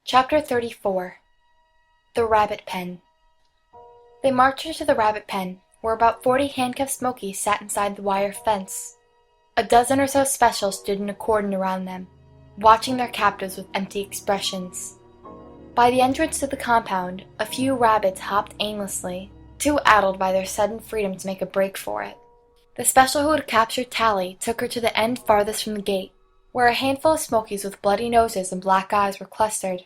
Chapter 34 The Rabbit Pen. They marched into the rabbit pen, where about 40 handcuffed Smokies sat inside the wire fence. A dozen or so specials stood in a cordon around them, watching their captives with empty expressions. By the entrance to the compound, a few rabbits hopped aimlessly, too addled by their sudden freedom to make a break for it. The special who had captured Tally took her to the end farthest from the gate, where a handful of Smokies with bloody noses and black eyes were clustered.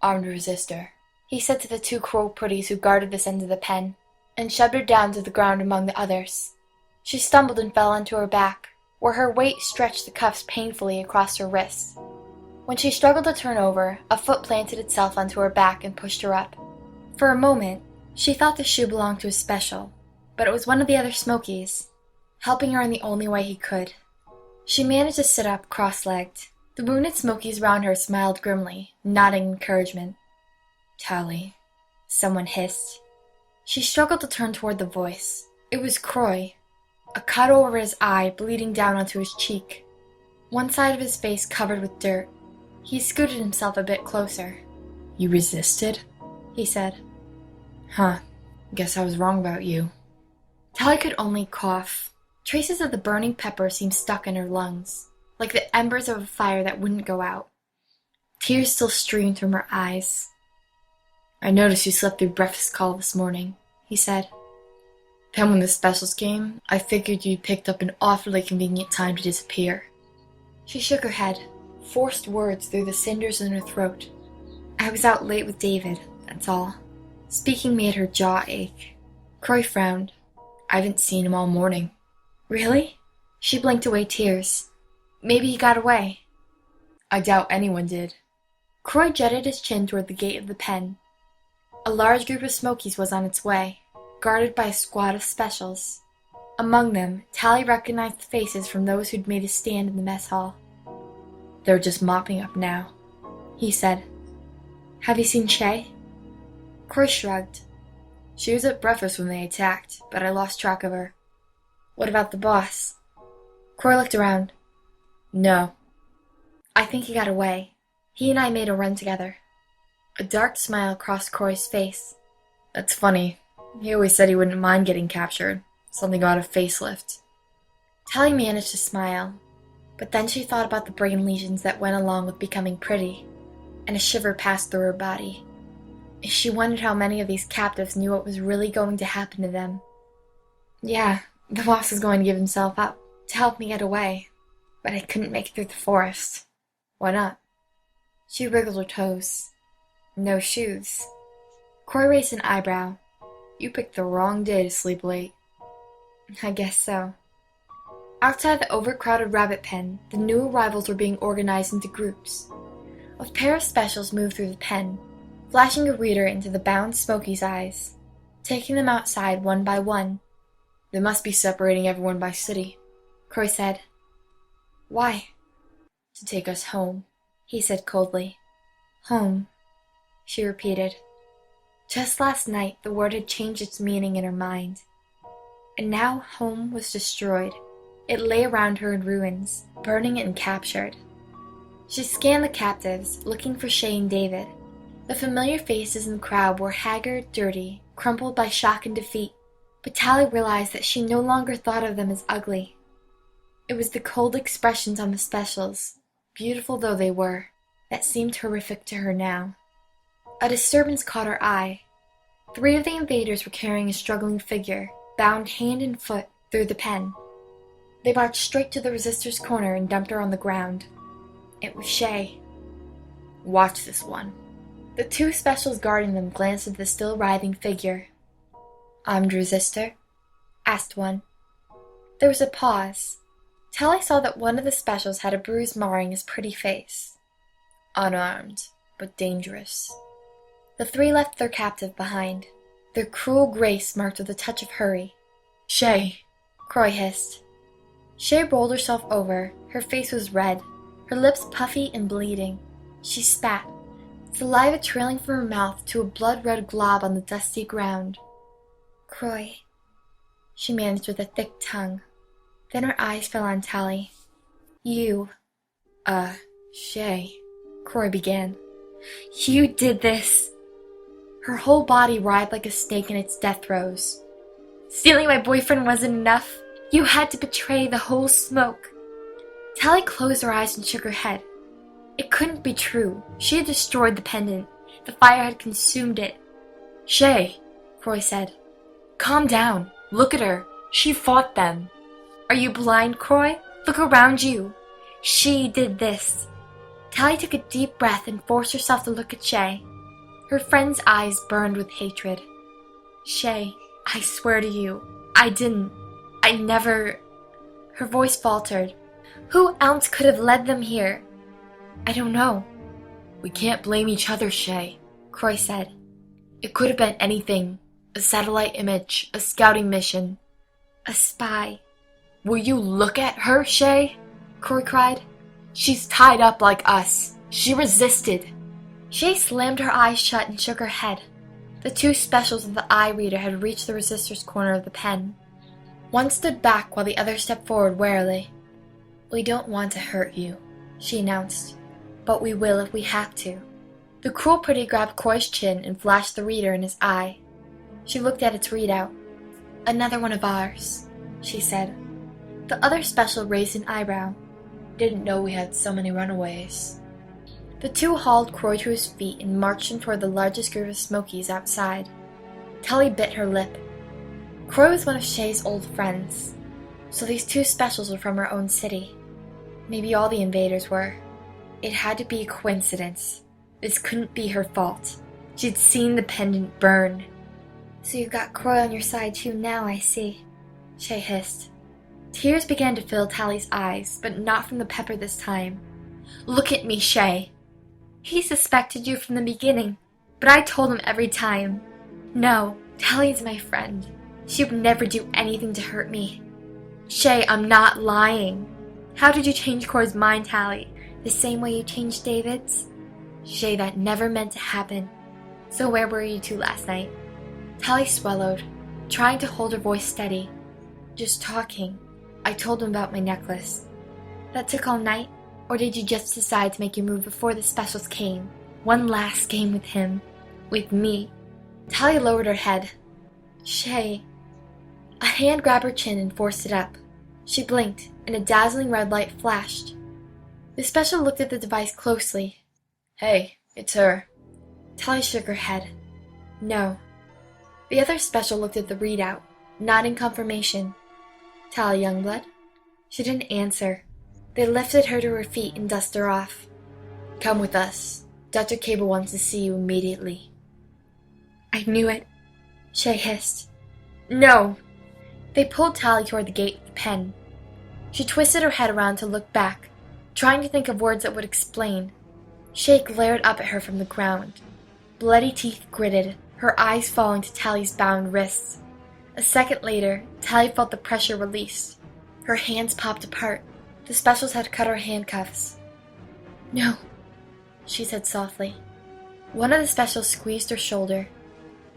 "Armed resistor," he said to the two crow pretties who guarded this end of the pen, and shoved her down to the ground among the others. She stumbled and fell onto her back, where her weight stretched the cuffs painfully across her wrists. When she struggled to turn over, a foot planted itself onto her back and pushed her up. For a moment, she thought the shoe belonged to a special, but it was one of the other Smokies, helping her in the only way he could. She managed to sit up, cross-legged. The wounded Smokies round her smiled grimly, nodding encouragement. "Tally," someone hissed. She struggled to turn toward the voice. It was Croy, a cut over his eye bleeding down onto his cheek, one side of his face covered with dirt. He scooted himself a bit closer. "You resisted?" he said. "Huh, guess I was wrong about you." Tally could only cough. Traces of the burning pepper seemed stuck in her lungs, like the embers of a fire that wouldn't go out. Tears still streamed from her eyes. "I noticed you slept through breakfast call this morning," he said. "Then when the specials came, I figured you'd picked up an awfully convenient time to disappear." She shook her head, forced words through the cinders in her throat. "I was out late with David, that's all." Speaking made her jaw ache. Croy frowned. "I haven't seen him all morning." "Really?" She blinked away tears. "Maybe he got away." "I doubt anyone did." Croy jetted his chin toward the gate of the pen. A large group of Smokies was on its way, guarded by a squad of specials. Among them, Tally recognized the faces from those who'd made a stand in the mess hall. "They're just mopping up now," he said. "Have you seen Shay?" Croy shrugged. "She was at breakfast when they attacked, but I lost track of her." "What about the boss?" Croy looked around. "No." "I think he got away. He and I made a run together." A dark smile crossed Croy's face. "That's funny. He always said he wouldn't mind getting captured. Something about a facelift." Tally managed to smile, but then she thought about the brain lesions that went along with becoming pretty, and a shiver passed through her body. She wondered how many of these captives knew what was really going to happen to them. "Yeah, the boss was going to give himself up to help me get away, but I couldn't make it through the forest." "Why not?" She wriggled her toes. "No shoes." Croy raised an eyebrow. "You picked the wrong day to sleep late." "I guess so." Outside the overcrowded rabbit pen, the new arrivals were being organized into groups. A pair of specials moved through the pen, flashing a reader into the bound Smokie's eyes, taking them outside one by one. "They must be separating everyone by city," Croy said. "Why?" "To take us home," he said coldly. "Home," she repeated. Just last night, the word had changed its meaning in her mind. And now home was destroyed. It lay around her in ruins, burning and captured. She scanned the captives, looking for Shay and David. The familiar faces in the crowd were haggard, dirty, crumpled by shock and defeat, but Tally realized that she no longer thought of them as ugly. It was the cold expressions on the specials, beautiful though they were, that seemed horrific to her now. A disturbance caught her eye. 3 of the invaders were carrying a struggling figure, bound hand and foot, through the pen. They marched straight to the resistor's corner and dumped her on the ground. It was Shay. "Watch this one." The 2 specials guarding them glanced at the still writhing figure. "Armed resistor?" asked one. There was a pause. Tally saw that one of the specials had a bruise marring his pretty face. "Unarmed, but dangerous." The 3 left their captive behind, their cruel grace marked with a touch of hurry. "Shay!" Croy hissed. Shay rolled herself over. Her face was red, her lips puffy and bleeding. She spat, saliva trailing from her mouth to a blood-red glob on the dusty ground. "Croy," she managed with a thick tongue. Then her eyes fell on Tally. "You." Shay," Croy began. You did this. Her whole body writhed like a snake in its death throes. Stealing my boyfriend wasn't enough. You had to betray the whole smoke. Tally closed her eyes and shook her head. It couldn't be true. She had destroyed the pendant. The fire had consumed it. Shay, Croy said. Calm down. Look at her. She fought them. Are you blind, Croy? Look around you. She did this. Tally took a deep breath and forced herself to look at Shay. Her friend's eyes burned with hatred. Shay, I swear to you, I didn't. I never... Her voice faltered. Who else could have led them here? I don't know. We can't blame each other, Shay, Croy said. It could have been anything. A satellite image, a scouting mission. A spy. Will you look at her, Shay? Croy cried. She's tied up like us. She resisted. Shay slammed her eyes shut and shook her head. The two specials of the eye reader had reached the resistor's corner of the pen. One stood back while the other stepped forward warily. We don't want to hurt you, she announced, but we will if we have to. The cruel pretty grabbed Croy's chin and flashed the reader in his eye. She looked at its readout. Another one of ours, she said. The other special raised an eyebrow. Didn't know we had so many runaways. The two hauled Croy to his feet and marched him toward the largest group of Smokies outside. Tully bit her lip. Croy was one of Shay's old friends, so these two specials were from her own city. Maybe all the invaders were. It had to be a coincidence. This couldn't be her fault. She'd seen the pendant burn. So you've got Croy on your side too now, I see, Shay hissed. Tears began to fill Tally's eyes, but not from the pepper this time. Look at me, Shay. He suspected you from the beginning, but I told him every time. No, Tally's my friend. She would never do anything to hurt me. Shay, I'm not lying. How did you change Croy's mind, Tally? The same way you changed David's? Shay, that never meant to happen. So where were you two last night? Tally swallowed, trying to hold her voice steady. Just talking. I told him about my necklace. That took all night? Or did you just decide to make your move before the specials came? One last game with him. With me. Tally lowered her head. Shay. A hand grabbed her chin and forced it up. She blinked, and a dazzling red light flashed. The special looked at the device closely. Hey, it's her. Tally shook her head. No. The other special looked at the readout, nodding confirmation. Tally, Youngblood? She didn't answer. They lifted her to her feet and dusted her off. Come with us. Dr. Cable wants to see you immediately. I knew it, Shay hissed. No! They pulled Tally toward the gate with the pen. She twisted her head around to look back, trying to think of words that would explain. Shay glared up at her from the ground. Bloody teeth gritted, her eyes falling to Tally's bound wrists. A second later, Tally felt the pressure release. Her hands popped apart. The specials had cut her handcuffs. No, she said softly. One of the specials squeezed her shoulder.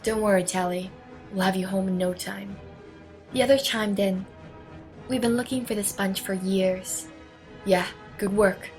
Don't worry, Tally. We'll have you home in no time. The other chimed in. We've been looking for this bunch for years. Yeah, good work.